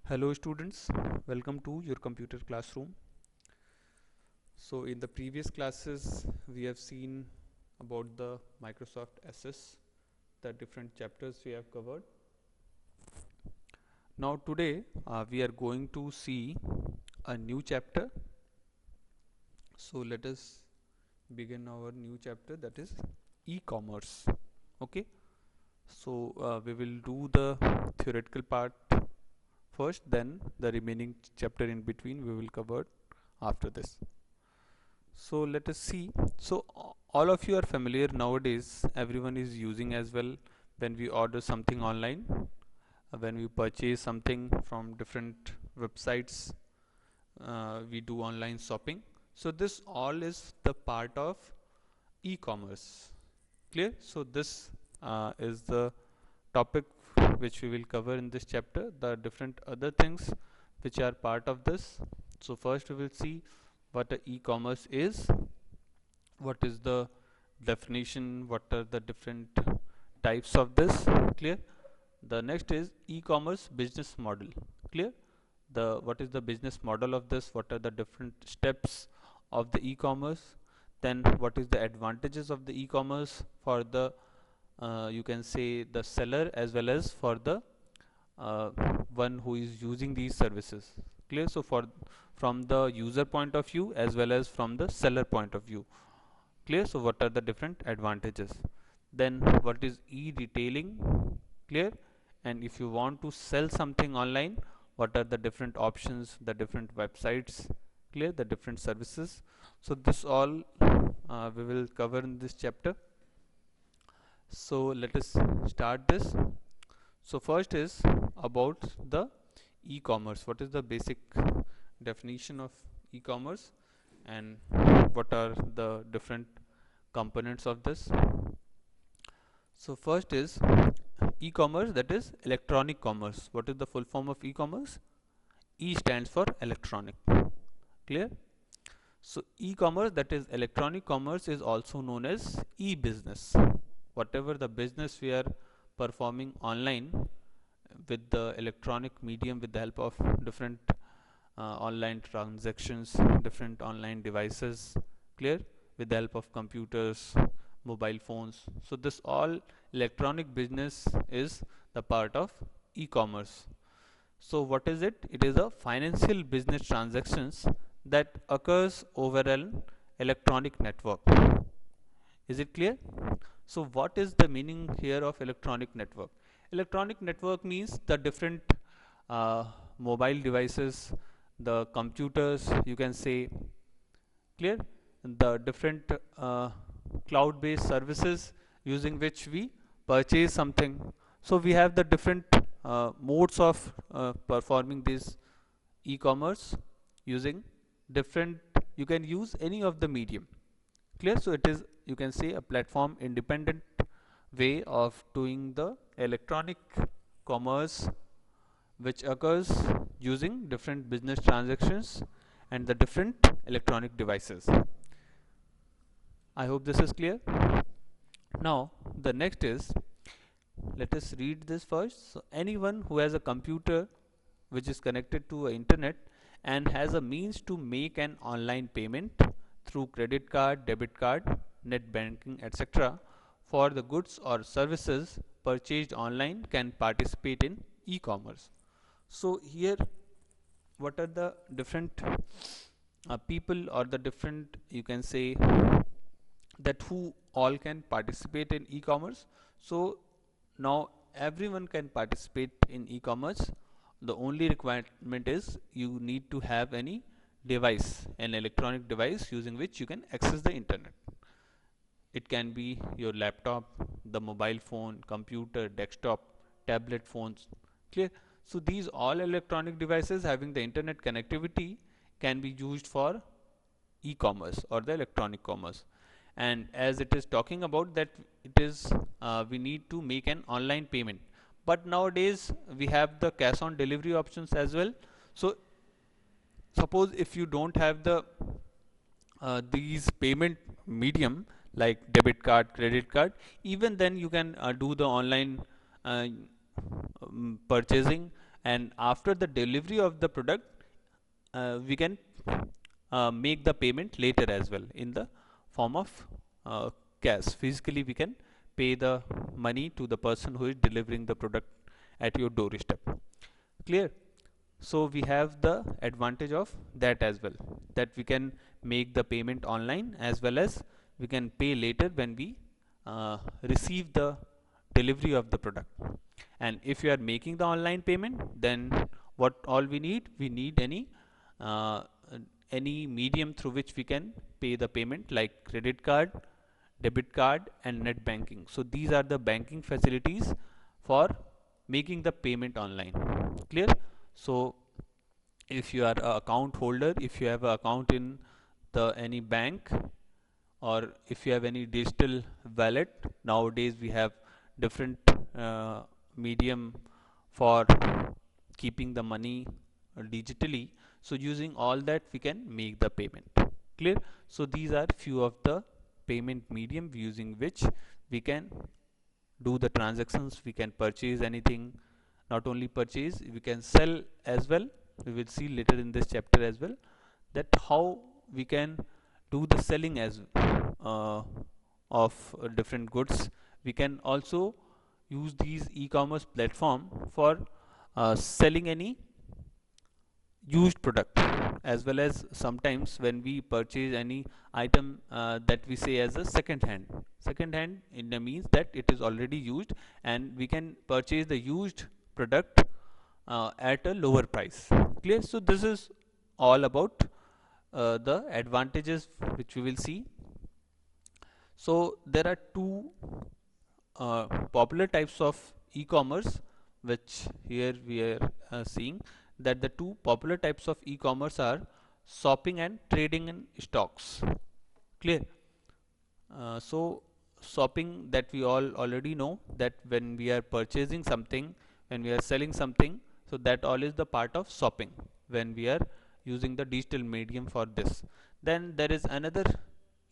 Hello students, welcome to your computer classroom. So in the previous classes we have seen about the Microsoft Access, the different chapters we have covered. Now today we are going to see a new chapter. So let us begin our new chapter, that is e-commerce. Okay, so we will do the theoretical part first, then the remaining chapter in between we will cover after this. So let us see. So all of you are familiar nowadays, everyone is using as well when we order something online, when we purchase something from different websites, we do online shopping. So this all is the part of e-commerce. Clear? So this is the topic which we will cover in this chapter, the different other things which are part of this. So first we will see what a e-commerce is, what is the definition, what are the different types of this. Clear? The next is e-commerce business model. Clear? The what is the business model of this, what are the different steps of the e-commerce, then what is the advantages of the e-commerce for the you can say the seller as well as for the uh, one who is using these services. Clear? So for from the user point of view as well as from the seller point of view. Clear? So what are the different advantages, then what is e-retailing. Clear? And if you want to sell something online, what are the different options, the different websites. Clear? The different services. So this all we will cover in this chapter. So let us start this. So first is about the e-commerce. What is the basic definition of e-commerce and what are the different components of this? So first is e-commerce, that is electronic commerce. What is the full form of e-commerce? E stands for electronic. Clear? So e-commerce, that is electronic commerce, is also known as e-business. Whatever the business we are performing online with the electronic medium, with the help of different online transactions, different online devices. Clear? With the help of computers, mobile phones. So this all electronic business is the part of e-commerce. So what is it? It is a financial business transactions that occurs over an electronic network. Is it clear? So what is the meaning here of electronic network? Electronic network means the different uh, mobile devices, the computers, you can say. Clear? The different cloud-based services using which we purchase something. So we have the different modes of performing this e-commerce using different. You can use any of the medium. Clear? So it is, you can say, a platform independent way of doing the electronic commerce which occurs using different business transactions and the different electronic devices. I hope this is clear. Now the next is, let us read this first. So anyone who has a computer which is connected to internet and has a means to make an online payment through credit card, debit card, net banking, etc. for the goods or services purchased online can participate in e-commerce. So here what are the different people or the different, you can say, that who all can participate in e-commerce. So now everyone can participate in e-commerce. The only requirement is you need to have any device, an electronic device using which you can access the internet. It can be your laptop, the mobile phone, computer, desktop, tablet phones. Clear? So these all electronic devices having the internet connectivity can be used for e-commerce or the electronic commerce. And as it is talking about that, it is we need to make an online payment, but nowadays we have the cash on delivery options as well. So suppose if you don't have the these payment medium like debit card, credit card, even then you can do the online uh, purchasing and after the delivery of the product we can make the payment later as well in the form of uh, cash. Physically we can pay the money to the person who is delivering the product at your doorstep. Clear? So we have the advantage of that as well, that we can make the payment online as well as we can pay later when we receive the delivery of the product. And if you are making the online payment, then what all we need uh, any medium through which we can pay the payment, like credit card, debit card and net banking. So these are the banking facilities for making the payment online. Clear? So if you are a account holder, if you have an account in the any bank, or if you have any digital wallet, nowadays we have different medium for keeping the money digitally. So using all that we can make the payment. Clear? So these are few of the payment medium using which we can do the transactions. We can purchase anything. Not only purchase, we can sell as well. We will see later in this chapter as well that how we can do the selling as uh, of different goods. We can also use these e-commerce platform for selling any used product, as well as sometimes when we purchase any item that we say as a second hand in the means that it is already used, and we can purchase the used product at a lower price. Clear? So this is all about the advantages which we will see. So there are two popular types of e-commerce, which here we are seeing that the two popular types of e-commerce are shopping and trading in stocks. Clear? So shopping, that we all already know, that when we are purchasing something, when we are selling something, so that all is the part of shopping when we are using the digital medium for this. Then there is another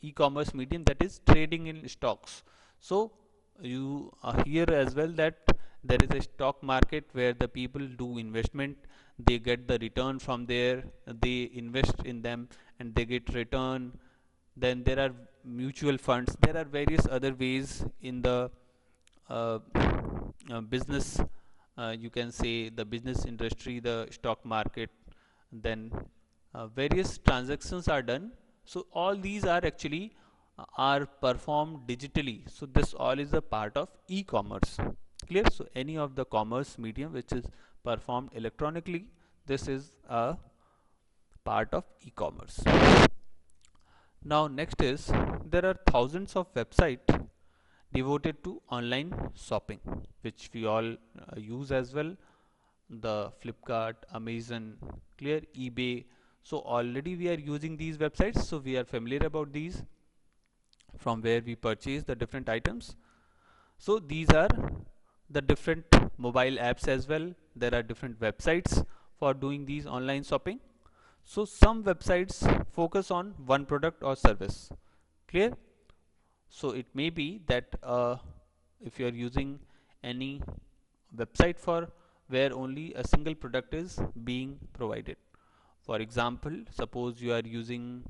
e-commerce medium, that is trading in stocks. So you hear as well that there is a stock market where the people do investment, they get the return from there, they invest in them and they get return. Then there are mutual funds, there are various other ways in the uh, business, you can say the business industry, the stock market. Then various transactions are done. So all these are actually are performed digitally. So this all is a part of e-commerce. Clear? So any of the commerce medium which is performed electronically, this is a part of e-commerce. Now next is, there are thousands of websites devoted to online shopping, which we all use as well. The Flipkart, Amazon, Clear, eBay. So already we are using these websites, so we are familiar about these, from where we purchase the different items. So these are the different mobile apps as well. There are different websites for doing these online shopping. So some websites focus on one product or service. Clear? So it may be that if you are using any website for where only a single product is being provided. For example, suppose you are using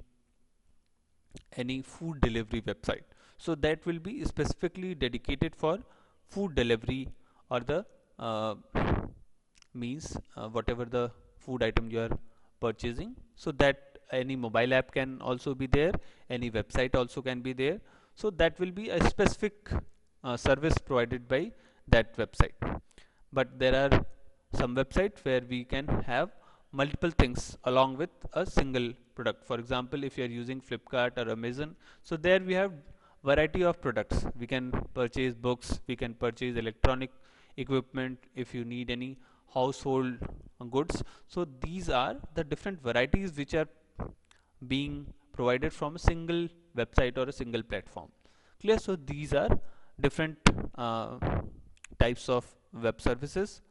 any food delivery website. So that will be specifically dedicated for food delivery, or the means whatever the food item you are purchasing. So that any mobile app can also be there, any website also can be there. So that will be a specific service provided by that website. But there are some websites where we can have multiple things along with a single product. For example, if you are using Flipkart or Amazon, so there we have variety of products. We can purchase books, we can purchase electronic equipment, if you need any household goods. So these are the different varieties which are being provided from a single website or a single platform. Clear? So these are different types of web services.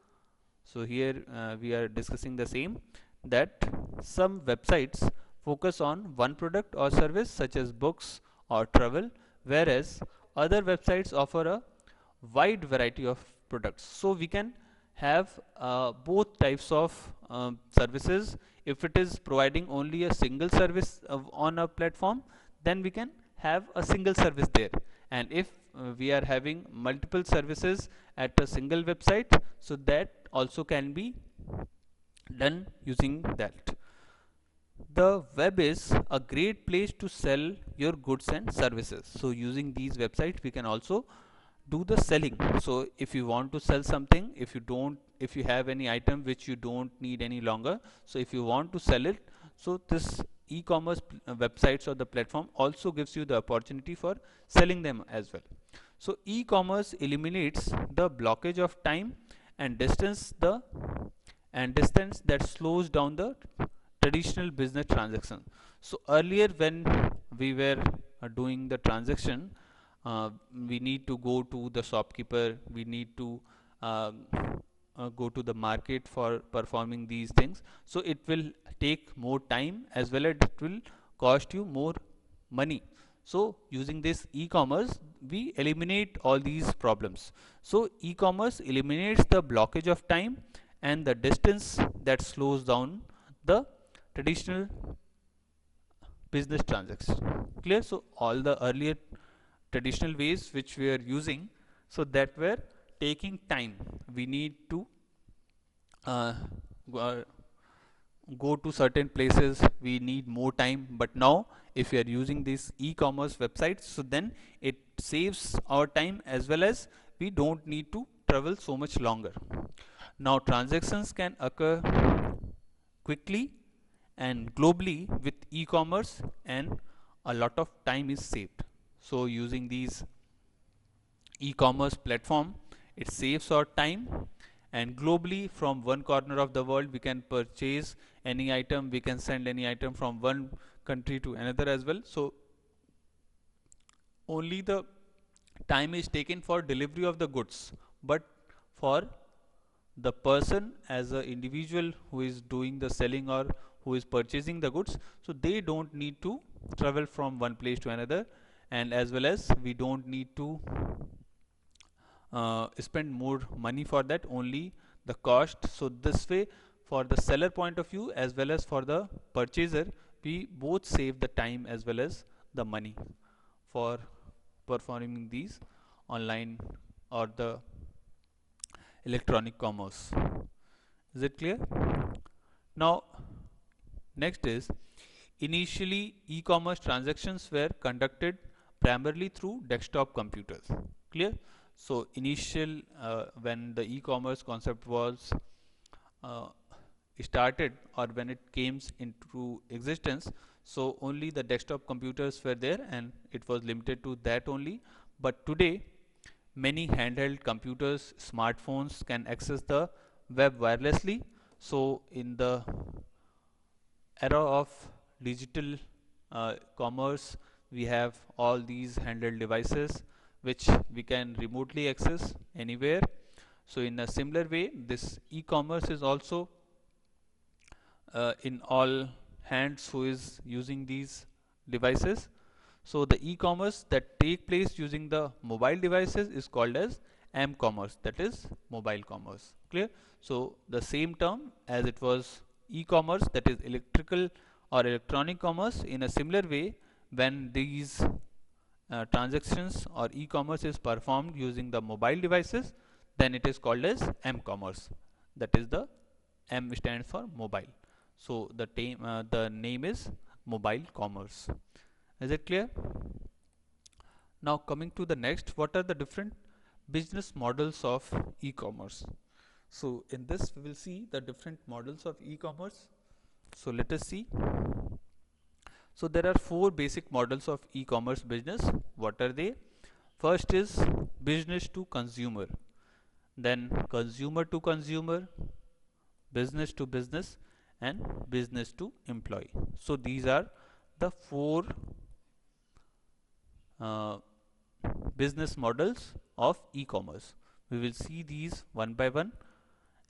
So here we are discussing the same, that some websites focus on one product or service such as books or travel, whereas other websites offer a wide variety of products. So we can have both types of services. If it is providing only a single service on a platform, then we can have a single service there. And if we are having multiple services at a single website, so that also can be done using that. The web is a great place to sell your goods and services. So using these websites, we can also do the selling. So if you want to sell something, if you have any item which you don't need any longer, so if you want to sell it, so this e-commerce websites or the platform also gives you the opportunity for selling them as well. So e-commerce eliminates the blockage of time and distance that slows down the traditional business transaction. So earlier when we were doing the transaction, we need to go to the shopkeeper, we need to uh, go to the market for performing these things. So it will take more time as well as it will cost you more money. So using this e-commerce, we eliminate all these problems. So e-commerce eliminates the blockage of time and the distance that slows down the traditional business transactions. Clear? So all the earlier traditional ways which we are using, so that were taking time. We need to uh, go, uh, go to certain places, we need more time. But now if we are using these e-commerce websites, so then it saves our time as well as we don't need to travel so much longer. Now transactions can occur quickly and globally with e-commerce, and a lot of time is saved. So using these e-commerce platform, it saves our time, and globally from one corner of the world we can purchase any item, we can send any item from one country to another as well. So only the time is taken for delivery of the goods, but for the person as an individual who is doing the selling or who is purchasing the goods, so they don't need to travel from one place to another, and as well as we don't need to spend more money for that, only the cost. So this way, for the seller point of view as well as for the purchaser, we both save the time as well as the money for performing these online or the electronic commerce. Is it clear? Now next is, initially e-commerce transactions were conducted primarily through desktop computers. Clear? So initial when the e-commerce concept was uh, started, or when it came into existence, so only the desktop computers were there and it was limited to that only. But today many handheld computers, smartphones can access the web wirelessly. So in the era of digital commerce, we have all these handheld devices which we can remotely access anywhere. So in a similar way, this e-commerce is also in all hands who is using these devices. So the e-commerce that take place using the mobile devices is called as m-commerce, that is mobile commerce. Clear? So the same term as it was e-commerce, that is electrical or electronic commerce, in a similar way, when these transactions or e-commerce is performed using the mobile devices, then it is called as m-commerce. That is, the M stands for mobile. So the name is mobile commerce. Is it clear? Now coming to the next, what are the different business models of e-commerce? So in this we will see the different models of e-commerce. So let us see. So there are four basic models of e-commerce business. What are they? First is business to consumer, then consumer to consumer, business to business, and business to employee. So these are the four uh, business models of e-commerce. We will see these one by one,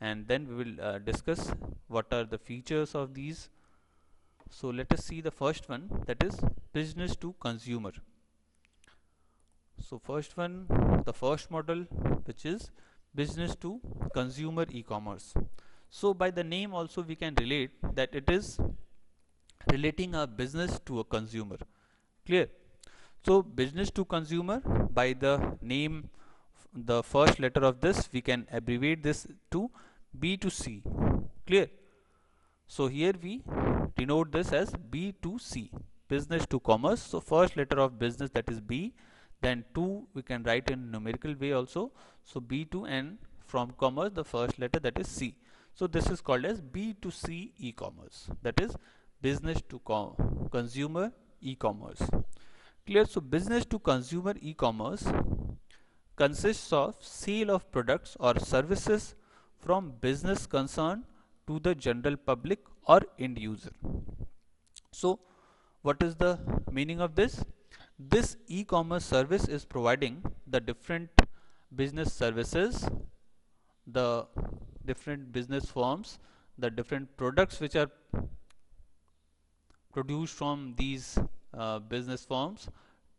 and then we will discuss what are the features of these. So let us see the first one, that is business to consumer. So first one, the first model, which is business to consumer e-commerce. So by the name also we can relate that it is relating a business to a consumer. Clear? So business to consumer, by the name, the first letter of this we can abbreviate this to B to C. Clear? So here we denote this as B2C, business to commerce. So first letter of business, that is B, then 2 we can write in numerical way also. So B2, and from commerce the first letter, that is C. So this is called as B2C e-commerce, that is business to consumer e-commerce. Clear? So business to consumer e-commerce consists of sale of products or services from business concern to the general public or end user. So what is the meaning of this? This e-commerce service is providing the different business services, the different business forms, the different products which are produced from these business forms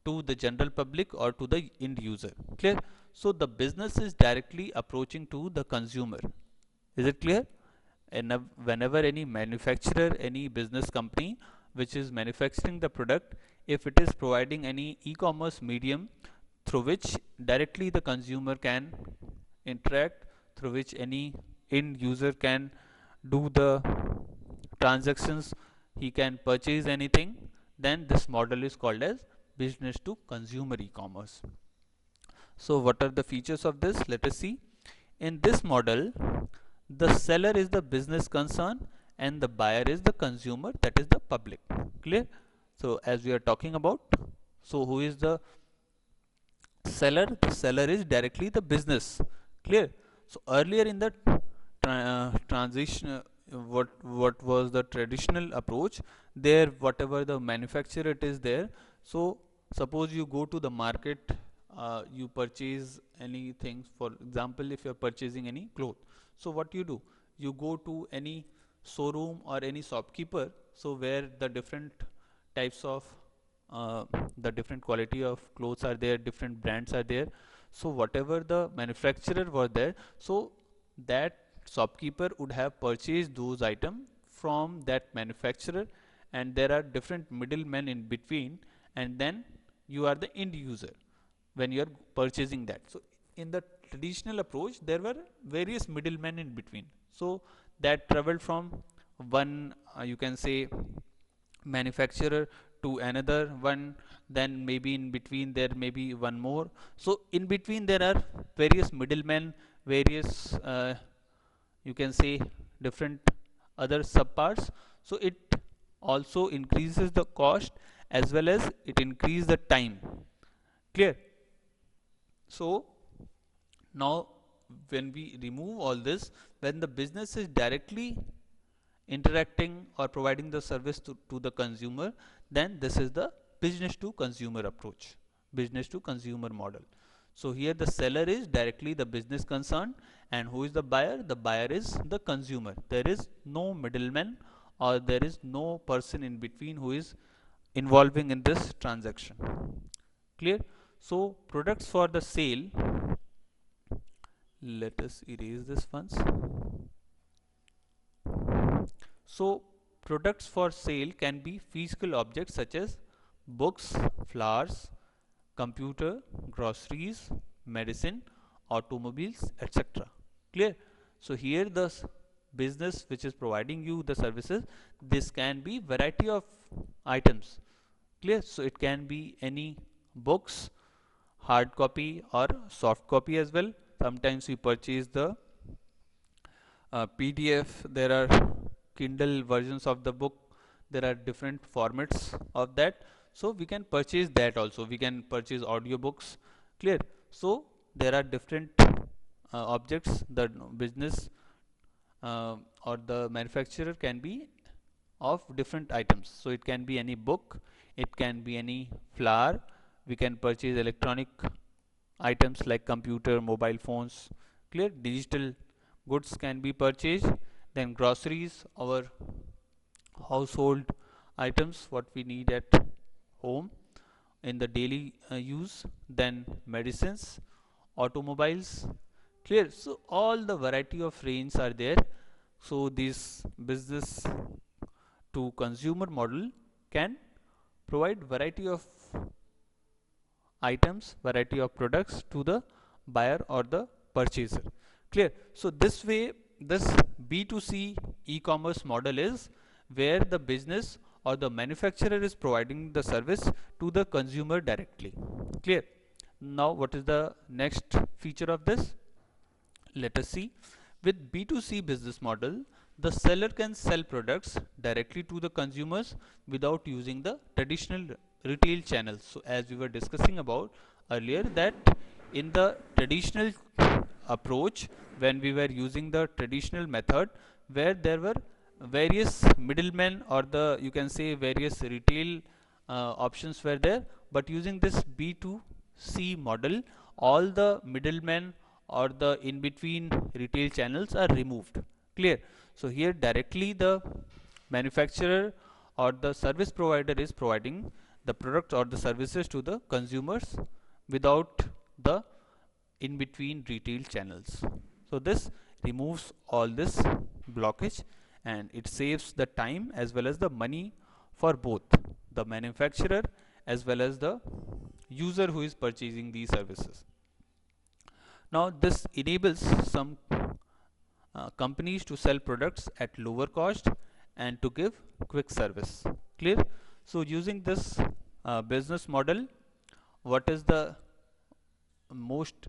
to the general public or to the end user. Clear? So the business is directly approaching to the consumer. Is it clear? And whenever any manufacturer, any business company which is manufacturing the product, if it is providing any e-commerce medium through which directly the consumer can interact, through which any end user can do the transactions, he can purchase anything, then this model is called as business to consumer e-commerce. So what are the features of this? Let us see. In this model, the seller is the business concern and the buyer is the consumer, that is the public. Clear? So as we are talking about, so who is the seller? The seller is directly the business. Clear? So earlier in the transition, what was the traditional approach? There, whatever the manufacturer it is there. So suppose you go to the market, you purchase anything. For example, if you are purchasing any cloth, so what you do? You go to any showroom or any shopkeeper. So where the different types of the different quality of clothes are there, different brands are there. So whatever the manufacturer was there, so that shopkeeper would have purchased those items from that manufacturer, and there are different middlemen in between, and then you are the end user when you are purchasing that. So in the traditional approach there were various middlemen in between, so that traveled from one you can say manufacturer to another one, then maybe in between there may be one more. So in between there are various middlemen, various you can say different other subparts. So it also increases the cost as well as it increases the time. Clear? So now when we remove all this, when the business is directly interacting or providing the service to the consumer, then this is the business to consumer approach, business to consumer model. So here the seller is directly the business concerned, and who is the buyer? The buyer is the consumer. There is no middleman or there is no person in between who is involving in this transaction. Clear? So products for the sale, let us erase this once. So products for sale can be physical objects such as books, flowers, computer, groceries, medicine, automobiles, etc. Clear? So here the business which is providing you the services, this can be variety of items. Clear? So it can be any books, hard copy or soft copy as well. Sometimes we purchase the PDF, there are Kindle versions of the book, there are different formats of that. So we can purchase that also. We can purchase audiobooks. Clear? So there are different objects. The business or the manufacturer can be of different items. So it can be any book, it can be any flower. We can purchase electronic items like computer, mobile phones. Clear? Digital goods can be purchased. Then groceries, our household items, what we need at home in the daily use. Then medicines, automobiles, Clear? So all the variety of range are there. So this business to consumer model can provide variety of items, variety of products to the buyer or the purchaser. Clear? So this way, this B2C e-commerce model is where the business or the manufacturer is providing the service to the consumer directly. Clear? Now what is the next feature of this? Let us see. With B2C business model, the seller can sell products directly to the consumers without using the traditional retail channels. So as we were discussing about earlier, that in the traditional approach, when we were using the traditional method where there were various middlemen, or the you can say various retail options were there, but using this B2C model, all the middlemen or the in between retail channels are removed. Clear? So here directly the manufacturer or the service provider is providing the product or the services to the consumers without the in between retail channels. So this removes all this blockage, and it saves the time as well as the money for both the manufacturer as well as the user who is purchasing these services. Now this enables some companies to sell products at lower cost and to give quick service. Clear? So using this business model, what is the most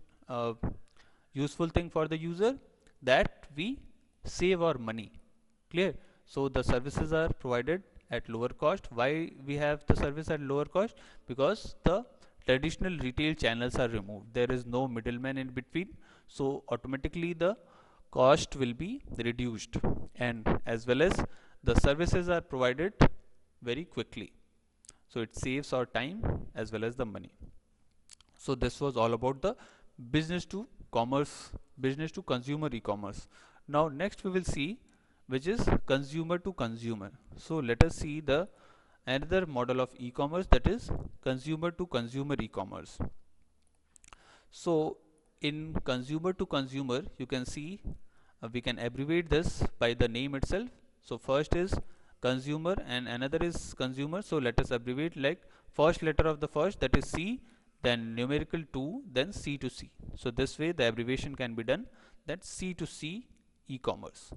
useful thing for the user? That we save our money. Clear? So the services are provided at lower cost. Why we have the service at lower cost? Because the traditional retail channels are removed. There is no middleman in between, so automatically the cost will be reduced, and as well as the services are provided very quickly, so it saves our time as well as the money. So this was all about the business to commerce, business to consumer e-commerce. Now next we will see which is consumer to consumer. So let us see the another model of e-commerce, that is consumer to consumer e-commerce. So in consumer to consumer, you can see we can abbreviate this by the name itself. So first is consumer and another is consumer. So let us abbreviate like first letter of the first, that is C, then numerical 2, then C to C. So this way the abbreviation can be done, that C to C e-commerce.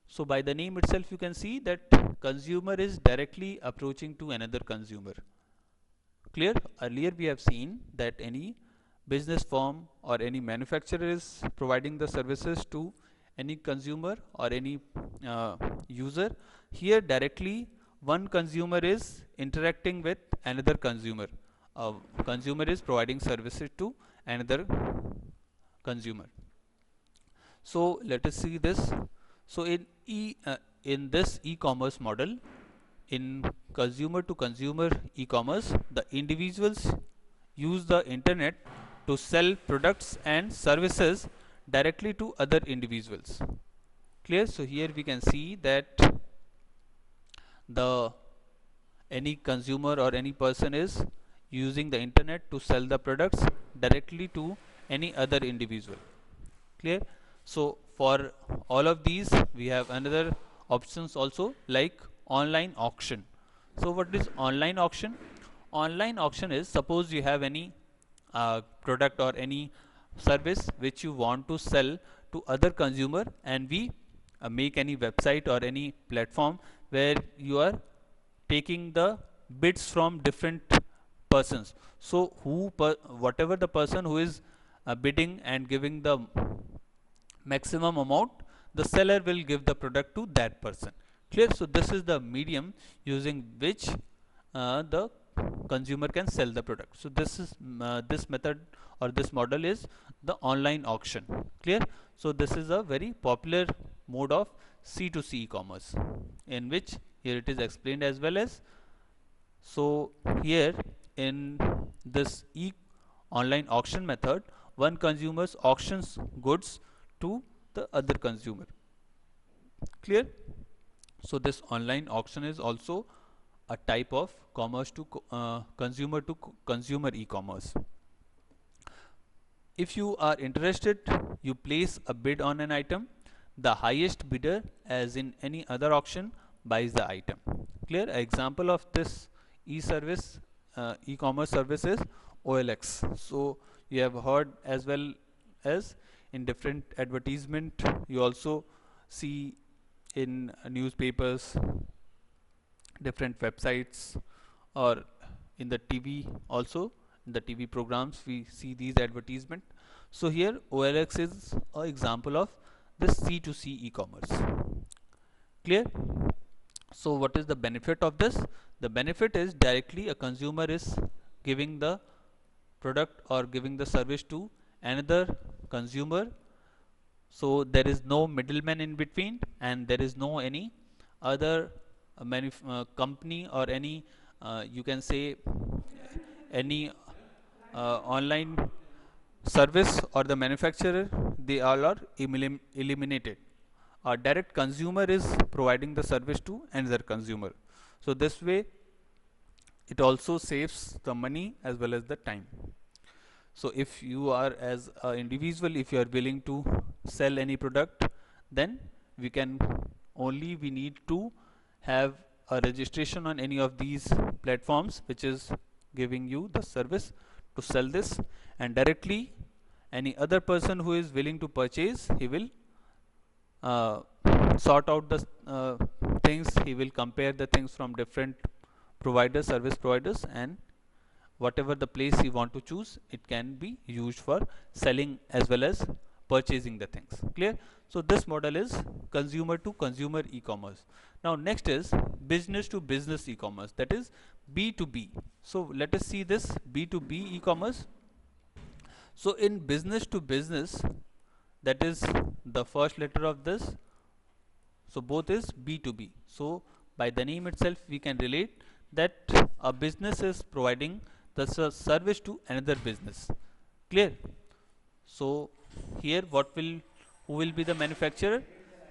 So by the name itself you can see that consumer is directly approaching to another consumer. Clear? Earlier we have seen that any business firm or any manufacturer is providing the services to any consumer or any user. Here directly one consumer is interacting with another consumer. Consumer is providing services to another consumer. So let us see this. So in this e-commerce model, in consumer to consumer e-commerce, the individuals use the internet to sell products and services directly to other individuals. Clear? So here we can see that the any consumer or any person is using the internet to sell the products directly to any other individual. Clear? So for all of these we have another options also, like online auction. So what is online auction? Online auction is, suppose you have any product or any service which you want to sell to other consumer, and we make any website or any platform where you are taking the bids from different persons. So whatever the person who is bidding and giving the maximum amount, the seller will give the product to that person. Clear? So this is the medium using which the consumer can sell the product. So this is this method or this model is the online auction. Clear? So this is a very popular mode of C2C e-commerce, in which here it is explained as well as. So here in this online auction method, one consumer auctions goods to the other consumer. Clear? So this online auction is also a type of commerce to consumer e-commerce. if you are interested, you place a bid on an item. The highest bidder, as in any other auction, buys the item. Clear? Example of this e-service, e-commerce service is OLX. So you have heard as well as in different advertisement. You also see in newspapers, different websites, or in the TV also. In the TV programs we see these advertisement. So here OLX is an example of this C2C e-commerce. Clear? So what is the benefit of this? The benefit is directly a consumer is giving the product or giving the service to another consumer. So there is no middleman in between, and there is no any other company or any you can say any online service or the manufacturer, they all are eliminated. A direct consumer is providing the service to another consumer. So this way it also saves the money as well as the time. So if you are as an individual, if you are willing to sell any product, then we need to have a registration on any of these platforms which is giving you the service to sell this, and directly any other person who is willing to purchase, he will uh, sort out the things, he will compare the things from different providers, service providers, and whatever the place you want to choose, it can be used for selling as well as purchasing the things. Clear? So this model is consumer to consumer e-commerce. Now next is business to business e-commerce, that is B2B. So let us see this B2B e-commerce. So in business to business, that is the first letter of this, so both is B2B. So by the name itself we can relate that a business is providing the service to another business. Clear? So here who will be the manufacturer?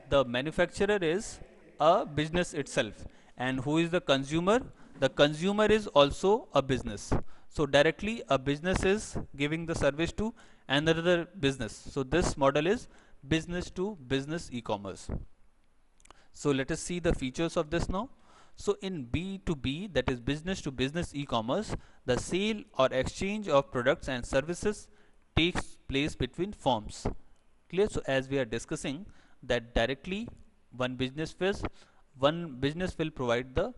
The manufacturer is a business itself, and who is the consumer? The consumer is also a business. So directly a business is giving the service to another business. So this model is business to business e-commerce. So let us see the features of this now. So in B2B, that is business to business e-commerce, the sale or exchange of products and services takes place between firms. Clear? So as we are discussing that directly one business will provide the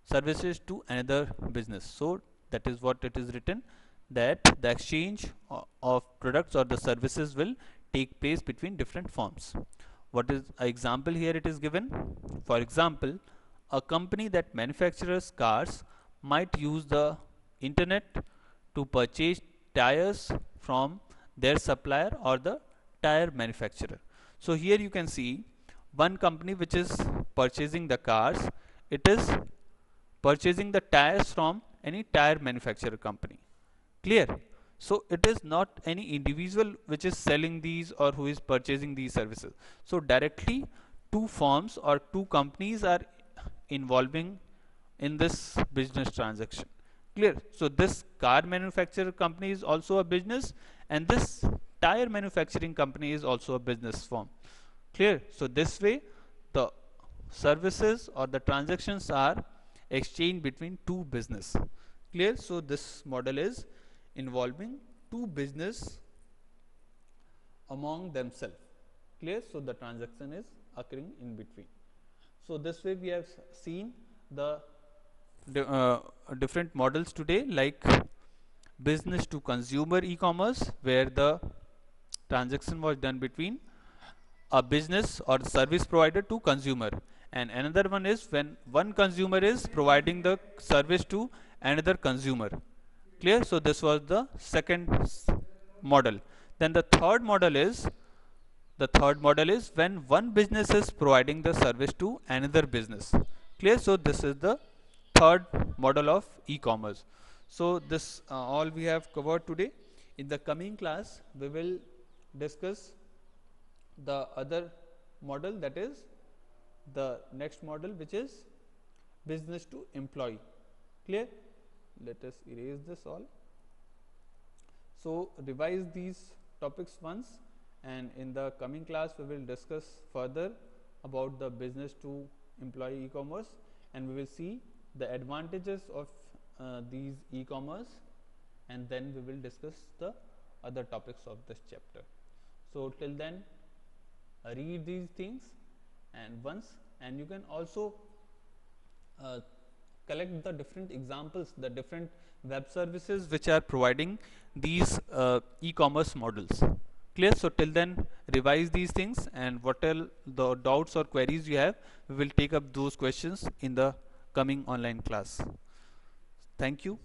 services to another business. So that is what it is written, that the exchange of products or the services will take place between different firms. What is an example here it is given? For example, a company that manufactures cars might use the internet to purchase tires from their supplier or the tire manufacturer. So here you can see one company which is purchasing the cars, it is purchasing the tires from any tire manufacturer company. Clear? So it is not any individual which is selling these or who is purchasing these services. So directly two firms or two companies are involving in this business transaction. Clear? So this car manufacturer company is also a business, and this tire manufacturing company is also a business firm. Clear? So this way the services or the transactions are exchanged between two business. Clear? So this model is involving two business among themselves. Clear? So the transaction is occurring in between. So this way we have seen the different models today, like business to consumer e-commerce, where the transaction was done between a business or service provider to consumer, and another one is when one consumer is providing the service to another consumer. Clear? So this was the second model. Then the third model is when one business is providing the service to another business. Clear? So this is the third model of e-commerce. So this all we have covered today. In the coming class we will discuss the other model, that is the next model, which is business to employee. Clear? Let us erase this all. So revise these topics once, and in the coming class we will discuss further about the business to employee e-commerce, and we will see the advantages of these e-commerce, and then we will discuss the other topics of this chapter. So till then, read these things and once, and you can also uh, collect the different examples, the different web services which are providing these e-commerce models. Clear? So till then, revise these things, and whatever the doubts or queries you have, we will take up those questions in the coming online class. Thank you.